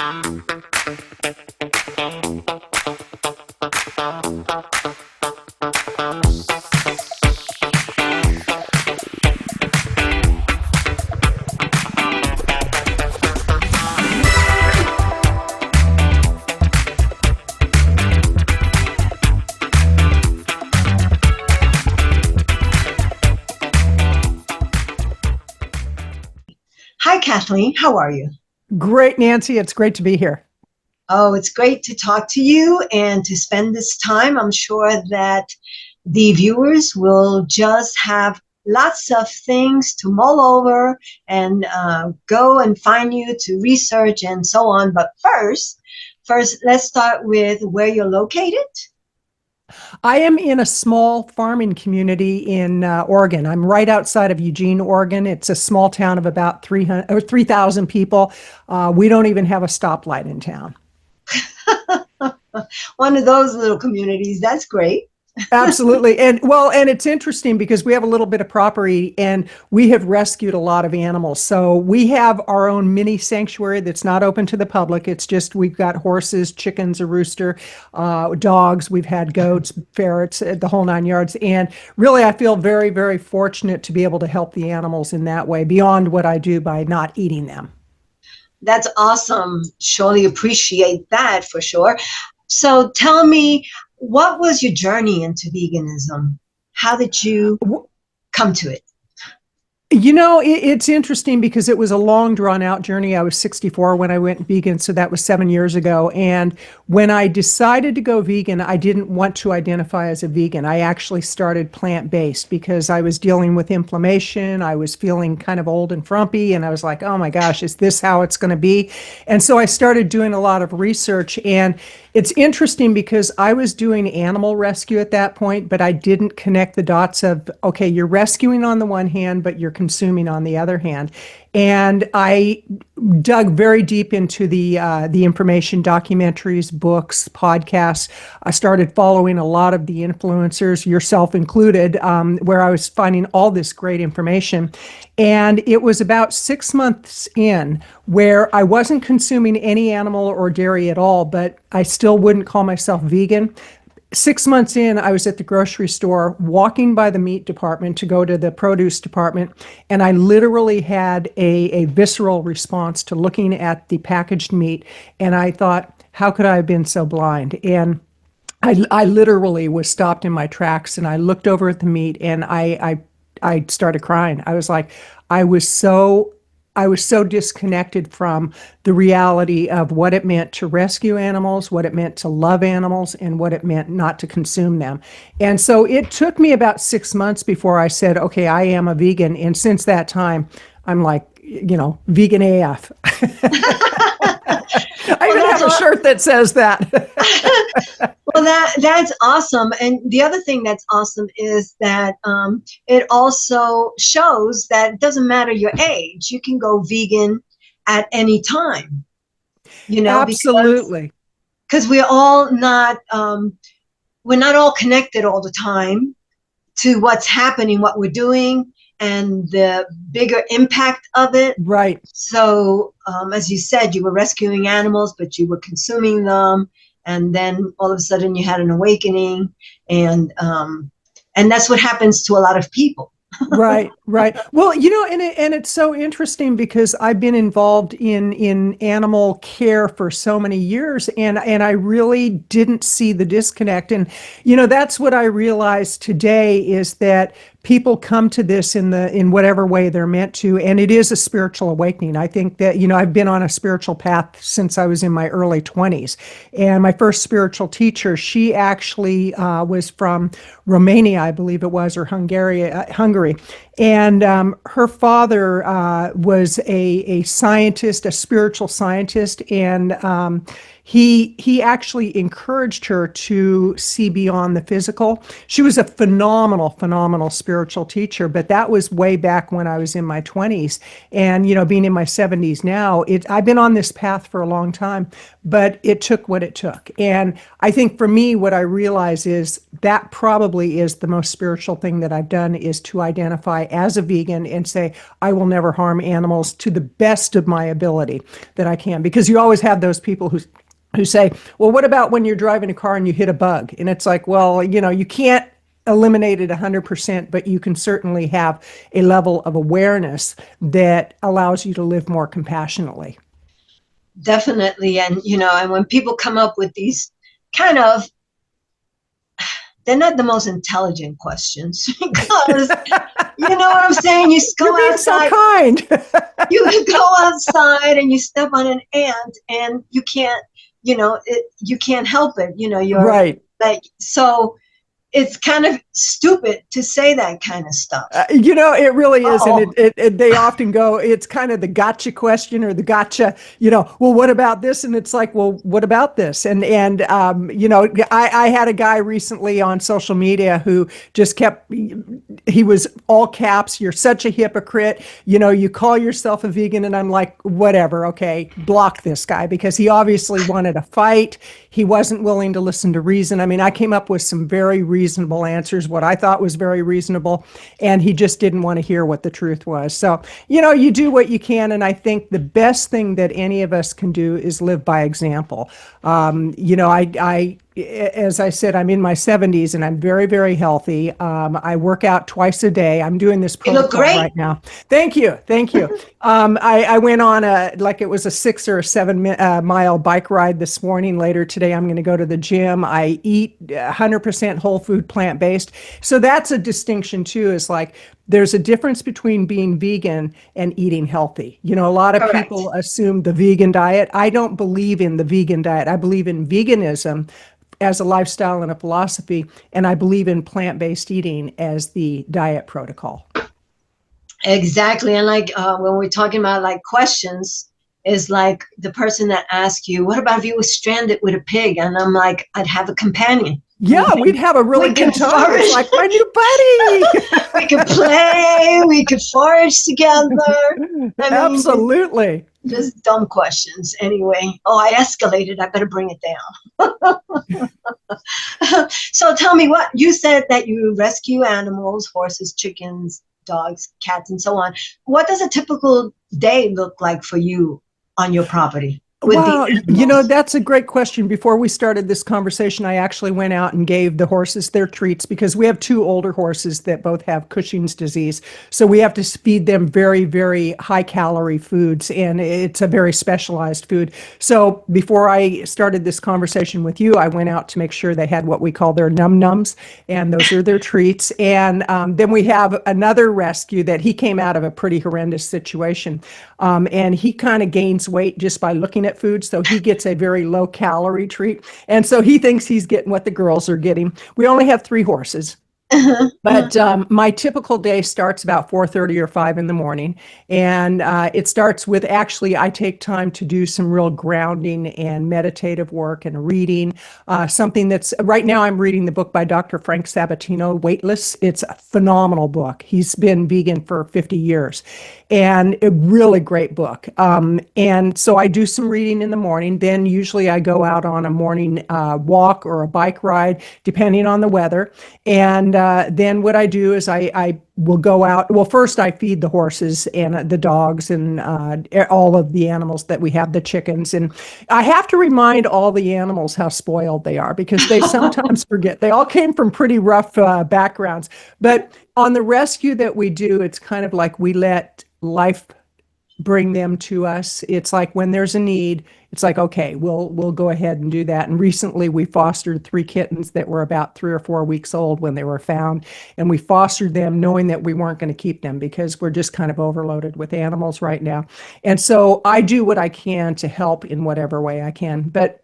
Hi, Kathleen. How are you? Great, Nancy. It's great to be here. Oh, it's great to talk to you and to spend this time. I'm sure that the viewers will just have lots of things to mull over and go and find you to research and so on. But first, let's start with where you're located. I am in a small farming community in Oregon. I'm right outside of Eugene, Oregon. It's a small town of about 3,000 people. We don't even have a stoplight in town. One of those little communities. That's great. Absolutely. And it's interesting because we have a little bit of property and we have rescued a lot of animals. So we have our own mini sanctuary that's not open to the public. It's just, we've got horses, chickens, a rooster, dogs. We've had goats, ferrets, the whole nine yards. And really, I feel very, very fortunate to be able to help the animals in that way beyond what I do by not eating them. That's awesome. Surely appreciate that for sure. So tell me, what was your journey into veganism? How did you come to it? You know, it's interesting because it was a long drawn out journey. I was 64 when I went vegan, so that was 7 years ago. And when I decided to go vegan, I didn't want to identify as a vegan. I actually started plant-based because I was dealing with inflammation. I was feeling kind of old and frumpy, and I was like, oh my gosh, is this how it's going to be? And so I started doing a lot of research, and it's interesting because I was doing animal rescue at that point, but I didn't connect the dots of, okay, you're rescuing on the one hand, but you're consuming on the other hand. And I dug very deep into the information, documentaries, books, podcasts. I started following a lot of the influencers, yourself included, where I was finding all this great information. And it was about 6 months in where I wasn't consuming any animal or dairy at all, but I still wouldn't call myself vegan. 6 months in, I was at the grocery store walking by the meat department to go to the produce department, and I literally had a visceral response to looking at the packaged meat, and I thought, how could I have been so blind? And I literally was stopped in my tracks, and I looked over at the meat, and I started crying. I was like, I was so disconnected from the reality of what it meant to rescue animals, what it meant to love animals, and what it meant not to consume them. And so it took me about 6 months before I said, okay, I am a vegan. And since that time, I'm like, vegan AF. I even have a shirt that says that. Well, that's awesome. And the other thing that's awesome is that it also shows that it doesn't matter your age. You can go vegan at any time. Absolutely. Because we're not all connected all the time to what's happening, what we're doing, and the bigger impact of it. Right. So, as you said, you were rescuing animals, but you were consuming them. And then all of a sudden you had an awakening, and that's what happens to a lot of people. Right. Well, and it's so interesting because I've been involved in animal care for so many years, and I really didn't see the disconnect. And that's what I realized today is that people come to this in whatever way they're meant to, and it is a spiritual awakening. I think that I've been on a spiritual path since I was in my early 20s, and my first spiritual teacher, she actually was from Romania, I believe it was, or Hungary, and her father was a scientist, a spiritual scientist, and he actually encouraged her to see beyond the physical. She was a phenomenal spiritual teacher, but that was way back when I was in my 20s. And, being in my 70s now, I've been on this path for a long time, but it took what it took. And I think for me, what I realize is that probably is the most spiritual thing that I've done, is to identify as a vegan and say, I will never harm animals to the best of my ability that I can. Because you always have those people who say, well, what about when you're driving a car and you hit a bug? And it's like, well, you can't eliminate it 100%, but you can certainly have a level of awareness that allows you to live more compassionately. Definitely. And, and when people come up with these kind of, they're not the most intelligent questions, because you know what I'm saying? You go You're outside, so kind. you go outside and you step on an ant and you can't, you can't help it. You're right. like, so it's kind of stupid to say that kind of stuff. It really is. And they often go, it's kind of the gotcha question, or the gotcha, well, what about this? And it's like, well, what about this? And I had a guy recently on social media who just he was all caps, you're such a hypocrite. You call yourself a vegan. And I'm like, whatever. Okay. Block this guy, because he obviously wanted a fight. He wasn't willing to listen to reason. I mean, I came up with some very reasonable answers, what I thought was very reasonable, and he just didn't want to hear what the truth was. So, you do what you can, and I think the best thing that any of us can do is live by example. As I said, I'm in my 70s and I'm very, very healthy. I work out twice a day. I'm doing this protocol right now. Thank you. I went on it was a 6 or 7 mile bike ride this morning. Later today, I'm going to go to the gym. I eat 100% whole food, plant-based. So that's a distinction too, is like, there's a difference between being vegan and eating healthy. A lot of Correct. people assume the vegan diet. I don't believe in the vegan diet. I believe in veganism as a lifestyle and a philosophy, and I believe in plant-based eating as the diet protocol. Exactly. And like when we're talking about like questions, is like the person that asks you, what about if you were stranded with a pig? And I'm like, I'd have a companion. Yeah, we'd have a really good time. It's like my new buddy. We could play, we could forage together. Absolutely. Just dumb questions. Anyway, I escalated. I better bring it down. So tell me, what you said, that you rescue animals, horses, chickens, dogs, cats, and so on. What does a typical day look like for you on your property? Wow, that's a great question. Before we started this conversation, I actually went out and gave the horses their treats, because we have 2 older horses that both have Cushing's disease. So we have to feed them very, very high calorie foods, and it's a very specialized food. So before I started this conversation with you, I went out to make sure they had what we call their num-nums, and those are their treats. And then we have another rescue that he came out of a pretty horrendous situation. And he kind of gains weight just by looking at food. So he gets a very low calorie treat. And so he thinks he's getting what the girls are getting. We only have 3 horses. But my typical day starts about 4:30 or 5 in the morning. And it starts with, actually, I take time to do some real grounding and meditative work and reading. Something that's, right now I'm reading the book by Dr. Frank Sabatino, Weightless. It's a phenomenal book. He's been vegan for 50 years. And a really great book. And so I do some reading in the morning. Then usually I go out on a morning walk or a bike ride, depending on the weather. And then what I do is I will go out. Well, first I feed the horses and the dogs and all of the animals that we have, the chickens. And I have to remind all the animals how spoiled they are, because they sometimes forget. They all came from pretty rough backgrounds. But on the rescue that we do, it's kind of like we let life bring them to us. It's like when there's a need, it's like, okay, we'll go ahead and do that. And recently we fostered 3 kittens that were about 3 or 4 weeks old when they were found. And we fostered them knowing that we weren't going to keep them, because we're just kind of overloaded with animals right now. And so I do what I can to help in whatever way I can. But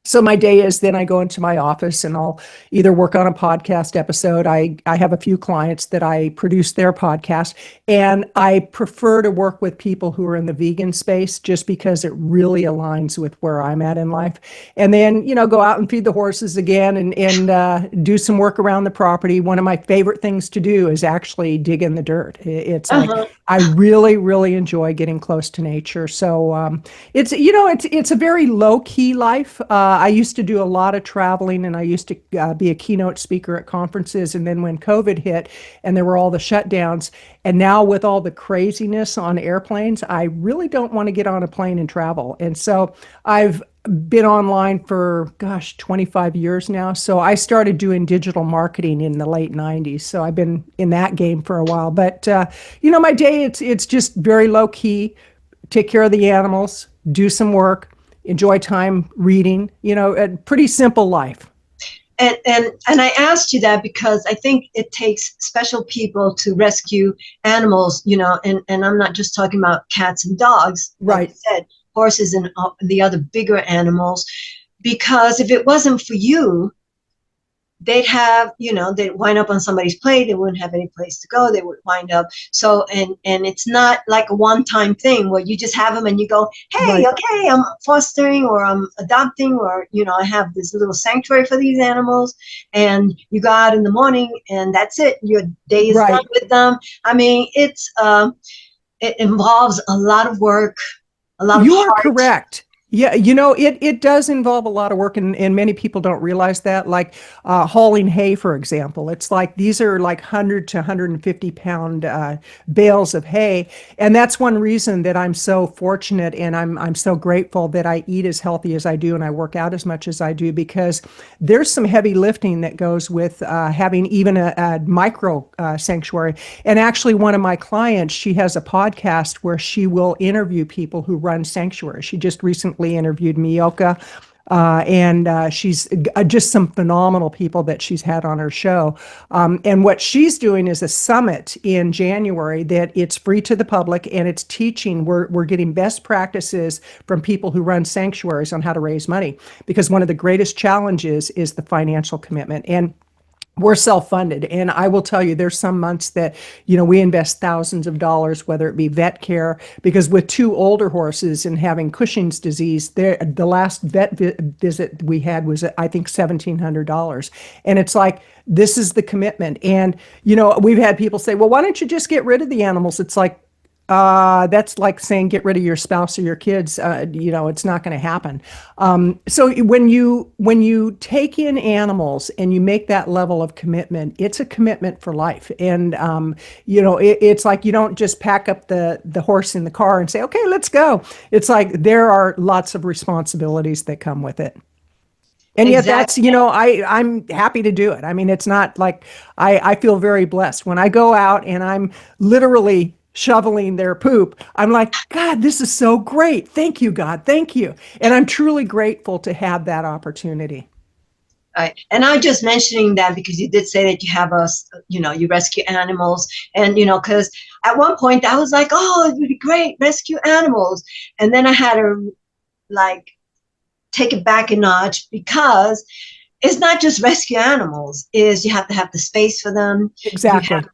So my day is then I go into my office and I'll either work on a podcast episode. I have a few clients that I produce their podcast, and I prefer to work with people who are in the vegan space just because it really aligns with where I'm at in life. And then, go out and feed the horses again and do some work around the property. One of my favorite things to do is actually dig in the dirt. It's like Uh-huh. I really, really enjoy getting close to nature. So it's a very low key life. I used to do a lot of traveling, and I used to be a keynote speaker at conferences. And then when COVID hit and there were all the shutdowns, and now with all the craziness on airplanes, I really don't want to get on a plane and travel. And so I've been online for, 25 years now. So I started doing digital marketing in the late 90s. So I've been in that game for a while. But, my day, it's just very low key. Take care of the animals, do some work, enjoy time reading, a pretty simple life. And I asked you that because I think it takes special people to rescue animals, and I'm not just talking about cats and dogs, like Right. you said, horses and the other bigger animals, because if it wasn't for you, they'd wind up on somebody's plate. They wouldn't have any place to go. They would wind up. So, and it's not like a one-time thing where you just have them and you go, hey, Right. okay, I'm fostering or I'm adopting, or, I have this little sanctuary for these animals, and you go out in the morning and that's it. Your day is done Right. with them. I mean, it involves a lot of work, a lot of You are heart. correct. Yeah, it does involve a lot of work, and many people don't realize that. Like hauling hay, for example, it's like these are like 100 to 150 pound bales of hay, and that's one reason that I'm so fortunate and I'm so grateful that I eat as healthy as I do and I work out as much as I do, because there's some heavy lifting that goes with having even a micro sanctuary. And actually, one of my clients, she has a podcast where she will interview people who run sanctuaries. She just recently interviewed Miyoka, and she's just some phenomenal people that she's had on her show. And what she's doing is a summit in January that it's free to the public, and it's teaching. We're getting best practices from people who run sanctuaries on how to raise money, because one of the greatest challenges is the financial commitment. And we're self-funded, and I will tell you, there's some months that we invest thousands of dollars, whether it be vet care, because with two older horses and having Cushing's disease, the last visit we had was, I think, $1,700. And it's like, this is the commitment. And we've had people say, well, why don't you just get rid of the animals? It's like, that's like saying get rid of your spouse or your kids. It's not going to happen. So when you take in animals and you make that level of commitment, it's a commitment for life. And it's like you don't just pack up the horse in the car and say, okay, let's go. It's like there are lots of responsibilities that come with it. And yet that's, Exactly. I'm happy to do it. I mean, it's not like I feel very blessed when I go out and I'm literally shoveling their poop. I'm like, God, this is so great. Thank you, God. Thank you. And I'm truly grateful to have that opportunity. Right. And I'm just mentioning that because you did say that you have you rescue animals. And, because at one point I was like, oh, it would be great, rescue animals. And then I had to like take it back a notch, because it's not just rescue animals, is you have to have the space for them. You have Exactly. to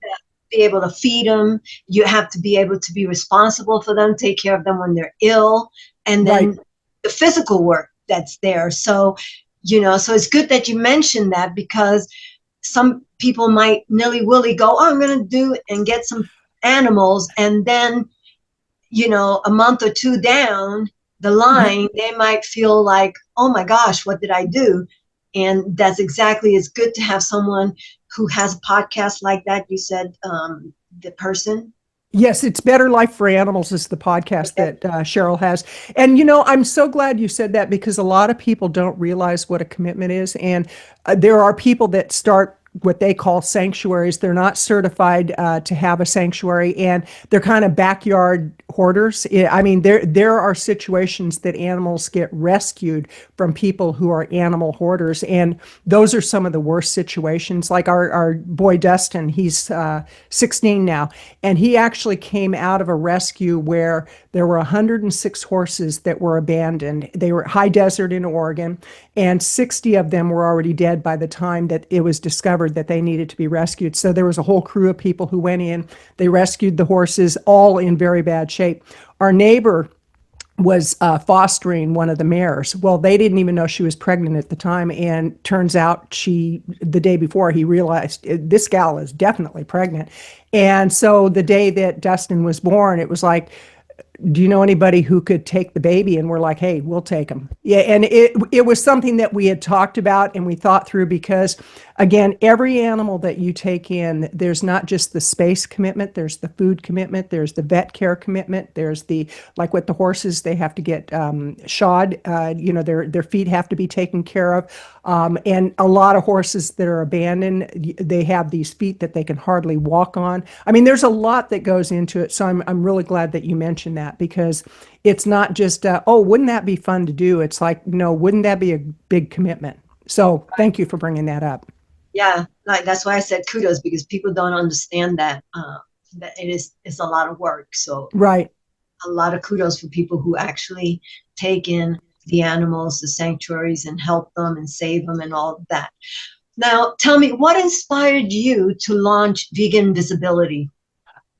be able to feed them. You have to be able to be responsible for them, take care of them when they're ill, and Right. then the physical work that's there. So, so it's good that you mentioned that, because some people might nilly-willy go, oh, I'm going to do and get some animals. And then, a month or two down the line, they might feel like, oh my gosh, what did I do? And that's exactly, it's good to have someone who has a podcast like that. You said the person. Yes, it's Better Life for Animals is the podcast Okay. that Cheryl has. And, I'm so glad you said that, because a lot of people don't realize what a commitment is. And there are people that start what they call sanctuaries. They're not certified to have a sanctuary, and they're kind of backyard hoarders. I mean, there are situations that animals get rescued from people who are animal hoarders, and those are some of the worst situations. Like our boy Dustin, he's 16 now, and he actually came out of a rescue where there were 106 horses that were abandoned. They were high desert in Oregon, and 60 of them were already dead by the time that it was discovered that they needed to be rescued. So there was a whole crew of people who went in, they rescued the horses, all in very bad shape. Our neighbor was fostering one of the mares. Well, they didn't even know she was pregnant at the time, and turns out the day before, he realized this gal is definitely pregnant. And so the day that Dustin was born, it was like, do you know anybody who could take the baby? And we're like, hey, we'll take him. Yeah, and it was something that we had talked about and we thought through, because again, every animal that you take in, there's not just the space commitment, there's the food commitment, there's the vet care commitment, there's the, like with the horses, they have to get shod, their feet have to be taken care of. And a lot of horses that are abandoned, they have these feet that they can hardly walk on. I mean, there's a lot that goes into it. So I'm really glad that you mentioned that, because it's not just, oh, wouldn't that be fun to do? It's like, no, wouldn't that be a big commitment? So thank you for bringing that up. Yeah, like that's why I said kudos, because people don't understand that that it's a lot of work. So right, a lot of kudos for people who actually take in the animals, the sanctuaries, and help them and save them and all of that. Now, tell me, what inspired you to launch Vegan Visibility?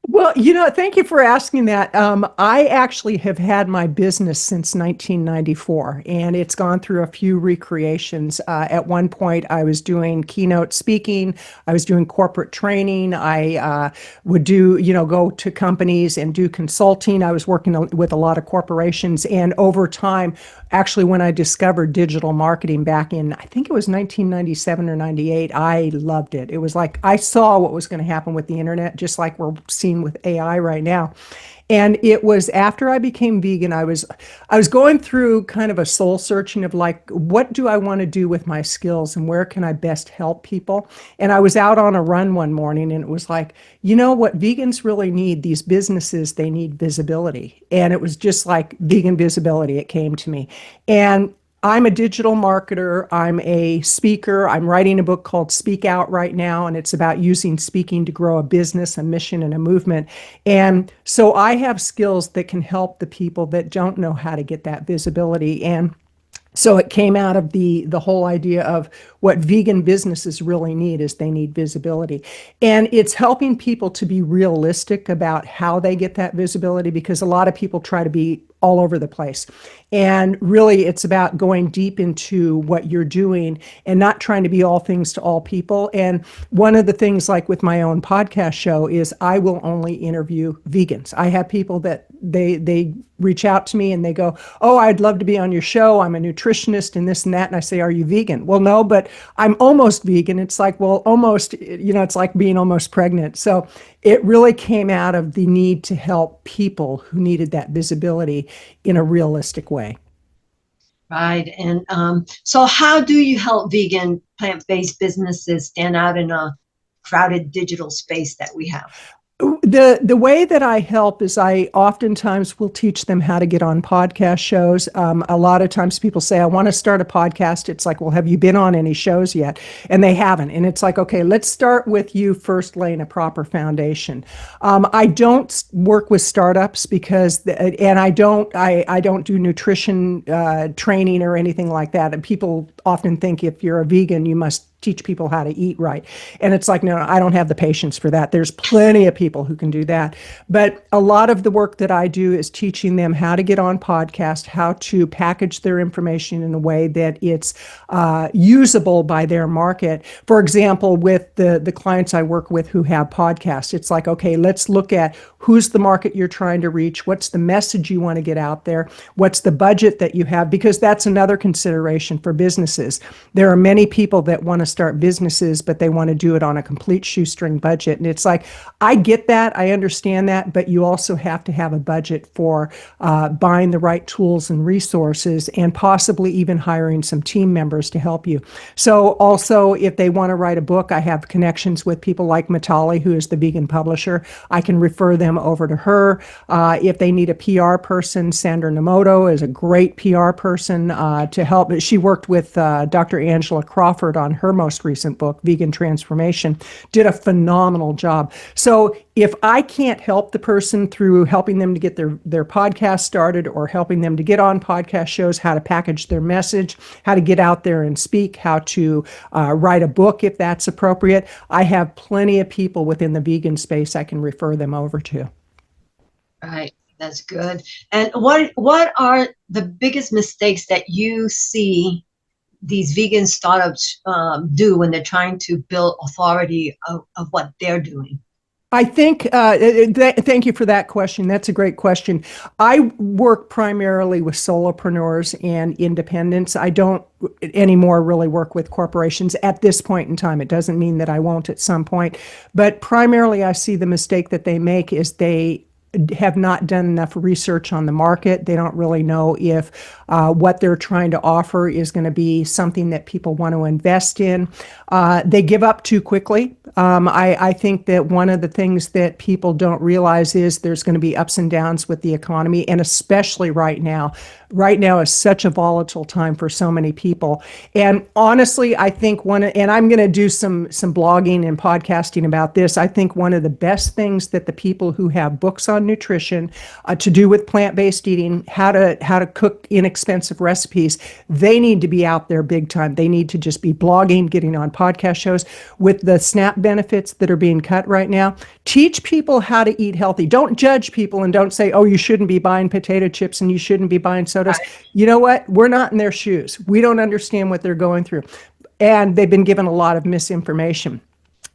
Well, thank you for asking that. I actually have had my business since 1994, and it's gone through a few recreations. At one point, I was doing keynote speaking. I was doing corporate training. I would go to companies and do consulting. I was working with a lot of corporations. And over time, actually, when I discovered digital marketing back in, I think it was 1997 or 98, I loved it. It was like I saw what was going to happen with the internet, just like we're seeing with AI right now. And it was after I became vegan, I was going through kind of a soul searching of like, what do I want to do with my skills and where can I best help people? And I was out on a run one morning, and it was like, what vegans really need, these businesses, they need visibility. And it was just like vegan visibility. It came to me. And I'm a digital marketer. I'm a speaker. I'm writing a book called Speak Out right now, and it's about using speaking to grow a business, a mission, and a movement. And so I have skills that can help the people that don't know how to get that visibility. And so it came out of the whole idea of what vegan businesses really need is they need visibility. And it's helping people to be realistic about how they get that visibility, because a lot of people try to be all over the place. And really, it's about going deep into what you're doing and not trying to be all things to all people. And one of the things, like with my own podcast show, is I will only interview vegans. I have people that they reach out to me and they go, oh, I'd love to be on your show. I'm a nutritionist and this and that. And I say, are you vegan? Well, no, but I'm almost vegan. It's like, well, almost, it's like being almost pregnant. So it really came out of the need to help people who needed that visibility in a realistic way. Right. And so how do you help vegan plant-based businesses stand out in a crowded digital space that we have? The way that I help is I oftentimes will teach them how to get on podcast shows. A lot of times people say, I want to start a podcast. It's like, well, have you been on any shows yet? And they haven't. And it's like, okay, let's start with you first laying a proper foundation. I don't work with startups and I don't do nutrition training or anything like that. And people often think if you're a vegan, you must teach people how to eat right. And it's like, no, I don't have the patience for that. There's plenty of people who can do that. But a lot of the work that I do is teaching them how to get on podcast, how to package their information in a way that it's usable by their market. For example, with the clients I work with who have podcasts, it's like, okay, let's look at who's the market you're trying to reach, what's the message you want to get out there, what's the budget that you have, because that's another consideration for businesses. There are many people that want to start businesses, but they want to do it on a complete shoestring budget. And it's like, I get that, I understand that, but you also have to have a budget for buying the right tools and resources, and possibly even hiring some team members to help you. So also, if they want to write a book, I have connections with people like Matali, who is the vegan publisher. I can refer them over to her. If they need a PR person, Sandra Nomoto is a great PR person to help. She worked with Dr. Angela Crawford on her most recent book, Vegan Transformation, did a phenomenal job. So if I can't help the person through helping them to get their podcast started, or helping them to get on podcast shows, how to package their message, how to get out there and speak, how to write a book if that's appropriate, I have plenty of people within the vegan space I can refer them over to. Right. That's good. And what are the biggest mistakes that you see these vegan startups do when they're trying to build authority of what they're doing? I think, thank you for that question. That's a great question. I work primarily with solopreneurs and independents. I don't anymore really work with corporations at this point in time. It doesn't mean that I won't at some point, but primarily I see the mistake that they make is they have not done enough research on the market. They don't really know if what they're trying to offer is going to be something that people want to invest in. They give up too quickly. I think that one of the things that people don't realize is there's going to be ups and downs with the economy, and especially right now. Right now is such a volatile time for so many people. And honestly, I think and I'm going to do some blogging and podcasting about this. I think one of the best things that the people who have books on nutrition to do with plant-based eating, how to cook inexpensive recipes, they need to be out there big time. They need to just be blogging, getting on podcast shows. With the SNAP benefits that are being cut right now, teach people how to eat healthy. Don't judge people and don't say, oh, you shouldn't be buying potato chips and you shouldn't be buying sodas. Right. You know what? We're not in their shoes. We don't understand what they're going through. And they've been given a lot of misinformation.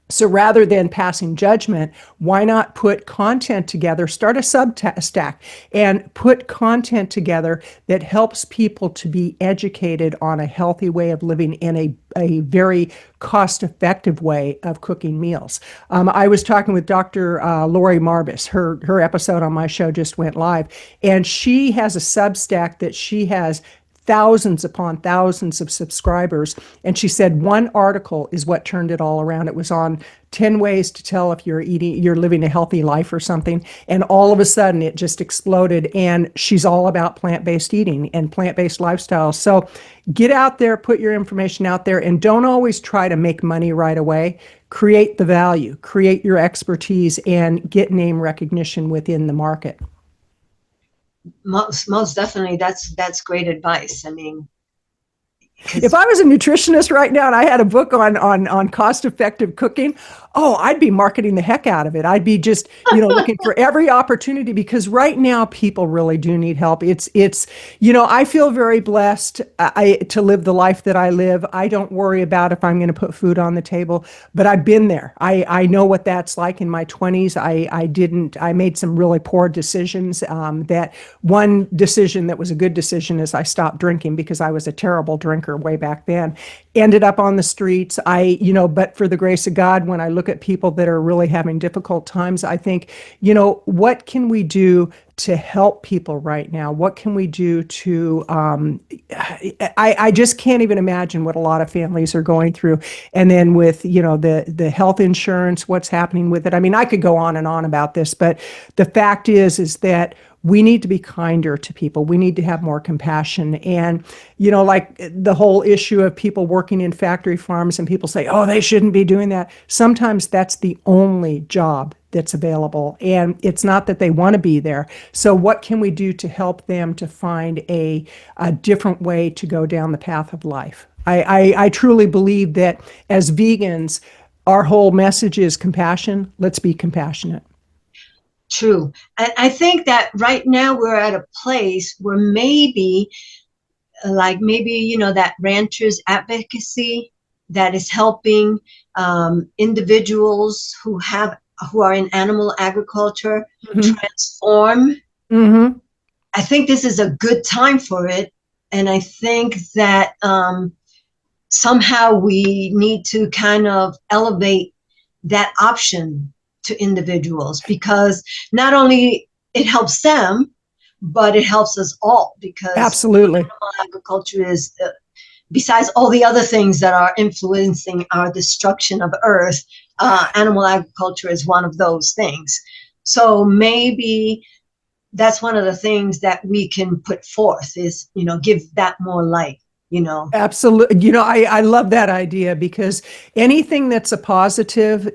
So rather than passing judgment, why not put content together, start a Substack and put content together that helps people to be educated on a healthy way of living in a very cost-effective way of cooking meals. I was talking with Dr. Lori Marbus. Her episode on my show just went live, and she has a Substack that she has thousands upon thousands of subscribers. And she said one article is what turned it all around. It was on 10 ways to tell if you're living a healthy life or something. And all of a sudden it just exploded. And she's all about plant-based eating and plant-based lifestyles. So get out there, put your information out there, and don't always try to make money right away. Create the value, create your expertise, and get name recognition within the market. Most definitely, that's great advice. I mean, if I was a nutritionist right now and I had a book on cost-effective cooking, I'd be marketing the heck out of it. I'd be just, looking for every opportunity, because right now people really do need help. It's I feel very blessed to live the life that I live. I don't worry about if I'm going to put food on the table, but I've been there. I know what that's like in my 20s. I made some really poor decisions. That one decision that was a good decision is I stopped drinking, because I was a terrible drinker way back then. Ended up on the streets. But for the grace of God, when I look at people that are really having difficult times, I think, what can we do to help people right now? What can we do to, I just can't even imagine what a lot of families are going through. And then with, the health insurance, what's happening with it. I mean, I could go on and on about this, but the fact is that we need to be kinder to people. We need to have more compassion. And, like the whole issue of people working in factory farms, and people say, oh, they shouldn't be doing that. Sometimes that's the only job that's available. And it's not that they want to be there. So what can we do to help them to find a different way to go down the path of life? I truly believe that as vegans, our whole message is compassion. Let's be compassionate. True. I think that right now we're at a place where maybe that ranchers advocacy that is helping individuals who are in animal agriculture transform. Mm-hmm. I think this is a good time for it. And I think that somehow we need to kind of elevate that option to individuals, because not only it helps them, but it helps us all, because Absolutely. agriculture is, besides all the other things that are influencing our destruction of Earth, animal agriculture is one of those things. So maybe that's one of the things that we can put forth is, give that more light, you know. Absolutely. I love that idea, because anything that's a positive,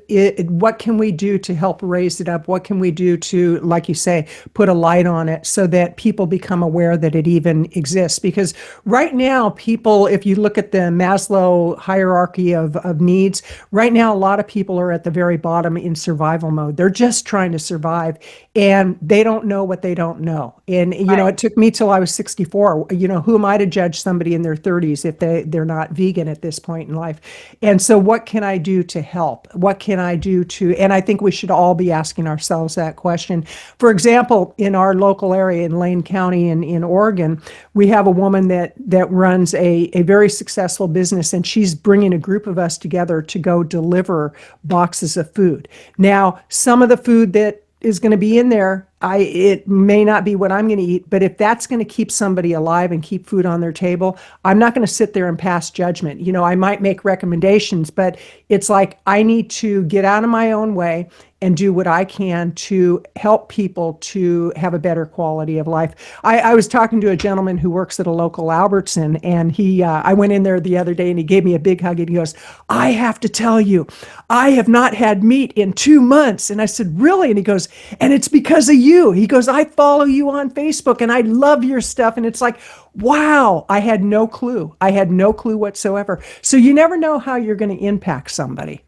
what can we do to help raise it up? What can we do to, like you say, put a light on it so that people become aware that it even exists? Because right now, people, if you look at the Maslow hierarchy of needs, right now, a lot of people are at the very bottom in survival mode. They're just trying to survive, and they don't know what they don't know. And, Right. it took me till I was 64. Who am I to judge somebody in their 30s if they're not vegan at this point in life? And so what can I do to help? What can I do and I think we should all be asking ourselves that question. For example, in our local area in Lane County in Oregon, we have a woman that runs a very successful business, and she's bringing a group of us together to go deliver boxes of food. Now, some of the food that is going to be in there, it may not be what I'm going to eat, but if that's going to keep somebody alive and keep food on their table, I'm not going to sit there and pass judgment. I might make recommendations, but it's like I need to get out of my own way and do what I can to help people to have a better quality of life. I was talking to a gentleman who works at a local Albertson, and I went in there the other day, and he gave me a big hug, and he goes, "I have to tell you, I have not had meat in 2 months." And I said, "Really?" And he goes, "And it's because of you." He goes, "I follow you on Facebook and I love your stuff." And it's like, wow, I had no clue. I had no clue whatsoever. So you never know how you're going to impact somebody.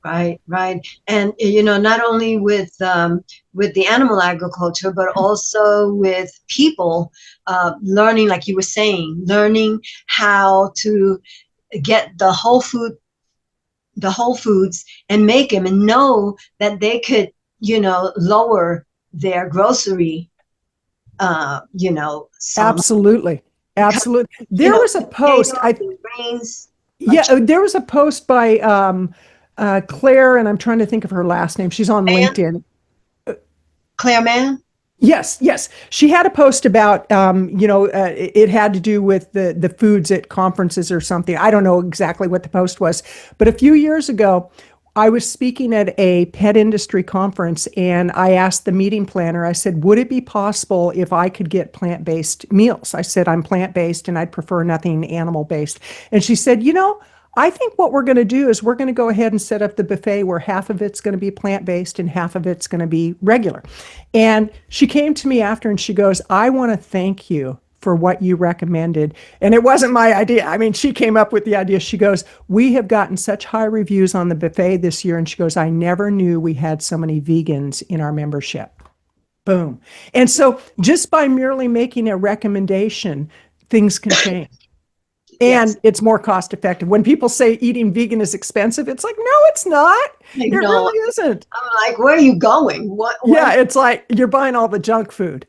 Right, right. And not only with the animal agriculture, but also with people, learning, like you were saying, learning how to get the whole foods and make them, and know that they could, lower their grocery, some, Absolutely. because, Absolutely. There was a post, potatoes and grains are yeah, there was a post by Claire, and I'm trying to think of her last name. She's on man, LinkedIn. Claire Man. Yes, yes. She had a post about, it had to do with the foods at conferences or something. I don't know exactly what the post was, but a few years ago, I was speaking at a pet industry conference, and I asked the meeting planner, I said, would it be possible if I could get plant-based meals? I said, I'm plant-based and I'd prefer nothing animal-based. And she said, I think what we're going to do is we're going to go ahead and set up the buffet where half of it's going to be plant-based and half of it's going to be regular. And she came to me after and she goes, I want to thank you for what you recommended. And it wasn't my idea. I mean, she came up with the idea. She goes, we have gotten such high reviews on the buffet this year. And she goes, I never knew we had so many vegans in our membership. Boom. And so just by merely making a recommendation, things can change. And Yes. it's more cost effective. When people say eating vegan is expensive, it's like, no, it's not. It really isn't. I'm like, where are you going? What? Yeah, it's like you're buying all the junk food.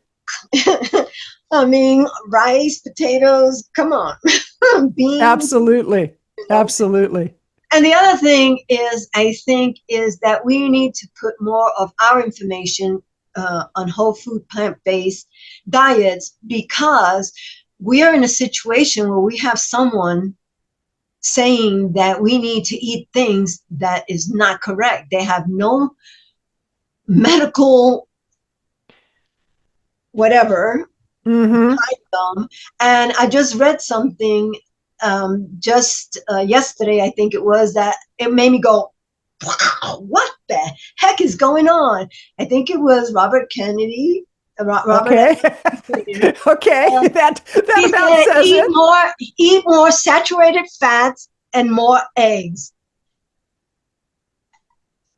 I mean, rice, potatoes, come on, beans. Absolutely. Absolutely. And the other thing is, I think, is that we need to put more of our information on whole food, plant-based diets, because we are in a situation where we have someone saying that we need to eat things that is not correct. They have no medical whatever. Mm-hmm. And I just read something just yesterday, I think it was, that it made me go, wow, what the heck is going on? I think it was Robert Kennedy. Okay. Okay. That about says it. Eat more saturated fats and more eggs.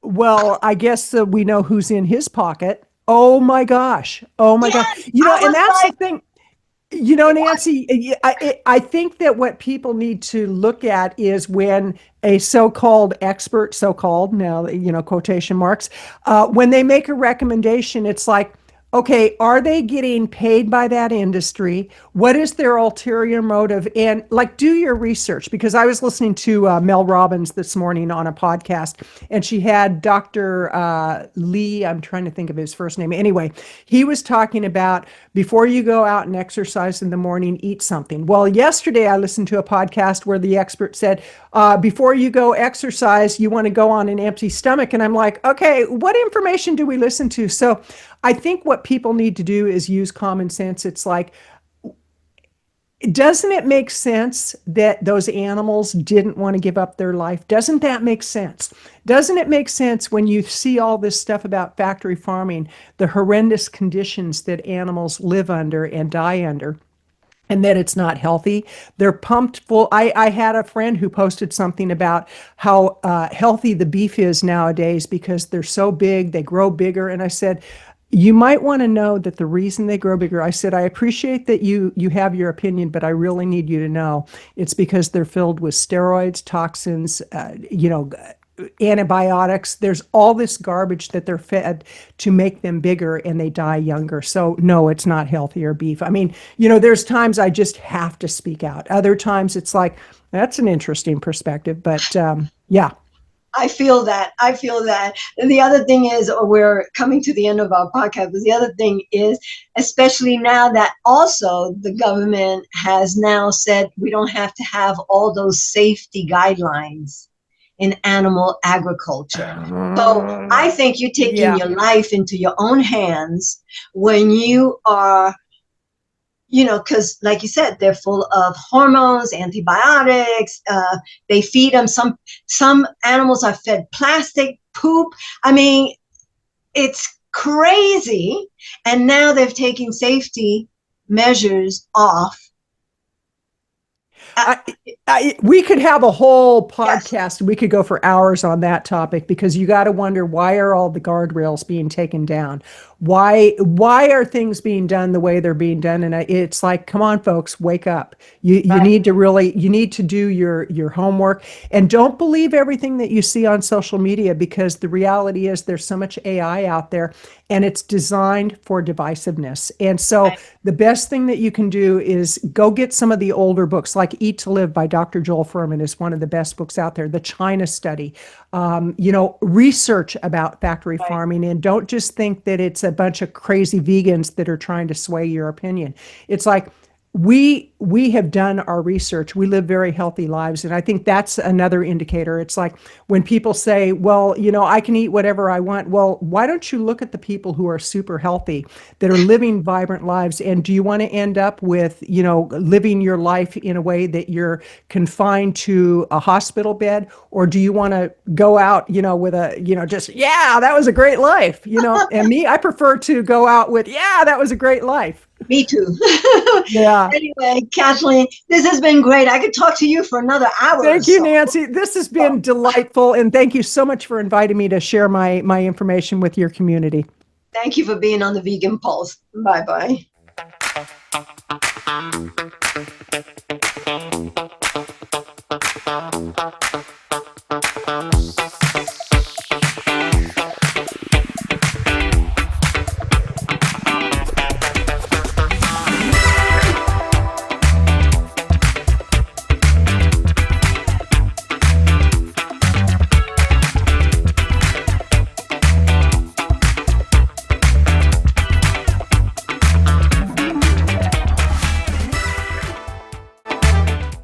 Well, I guess we know who's in his pocket. Oh my gosh. Oh my gosh. And that's the thing. Nancy, I think that what people need to look at is when a so-called expert, so-called now, quotation marks, when they make a recommendation, it's like, Okay, are they getting paid by that industry? What is their ulterior motive? And like, do your research, because I was listening to Mel Robbins this morning on a podcast, and she had Dr. Lee. I'm trying to think of his first name. Anyway, he was talking about before you go out and exercise in the morning, eat something. Well, yesterday I listened to a podcast where the expert said, before you go exercise, you want to go on an empty stomach. And I'm like, okay, what information do we listen to? So I think what people need to do is use common sense. It's like, doesn't it make sense that those animals didn't want to give up their life? Doesn't that make sense? Doesn't it make sense when you see all this stuff about factory farming, the horrendous conditions that animals live under and die under? And that it's not healthy. They're pumped full. I had a friend who posted something about how healthy the beef is nowadays because they're so big, they grow bigger. And I said, you might want to know that the reason they grow bigger, I said, I appreciate that you have your opinion, but I really need you to know it's because they're filled with steroids, toxins, antibiotics. There's all this garbage that they're fed to make them bigger and they die younger. So no, it's not healthier beef. I mean, there's times I just have to speak out. Other times it's like, that's an interesting perspective, but yeah. I feel that. I feel that. And the other thing is, we're coming to the end of our podcast, but the other thing is, especially now that also the government has now said we don't have to have all those safety guidelines in animal agriculture. So I think you're taking your life into your own hands when you are, because like you said, they're full of hormones, antibiotics. They feed them. Some animals are fed plastic poop. I mean, it's crazy. And now they've taken safety measures off. We could have a whole podcast. Yes. We could go for hours on that topic because you got to wonder, why are all the guardrails being taken down? Why are things being done the way they're being done? And it's like, come on, folks, wake up. You need to do your homework, and don't believe everything that you see on social media, because the reality is there's so much AI out there and it's designed for divisiveness. And so the best thing that you can do is go get some of the older books, like Eat to Live by Dr. Joel Fuhrman is one of the best books out there. The China Study, research about factory farming, and don't just think that it's a bunch of crazy vegans that are trying to sway your opinion. It's like, we have done our research. We live very healthy lives. And I think that's another indicator. It's like when people say, well, I can eat whatever I want. Well, why don't you look at the people who are super healthy, that are living vibrant lives? And do you want to end up with, living your life in a way that you're confined to a hospital bed? Or do you want to go out, with a, that was a great life, and me, I prefer to go out with, that was a great life. Me too. Yeah. Anyway, Kathleen, this has been great. I could talk to you for another hour. Thank you, Nancy. This has been delightful. And thank you so much for inviting me to share my information with your community. Thank you for being on the Vegan Pulse. Bye-bye.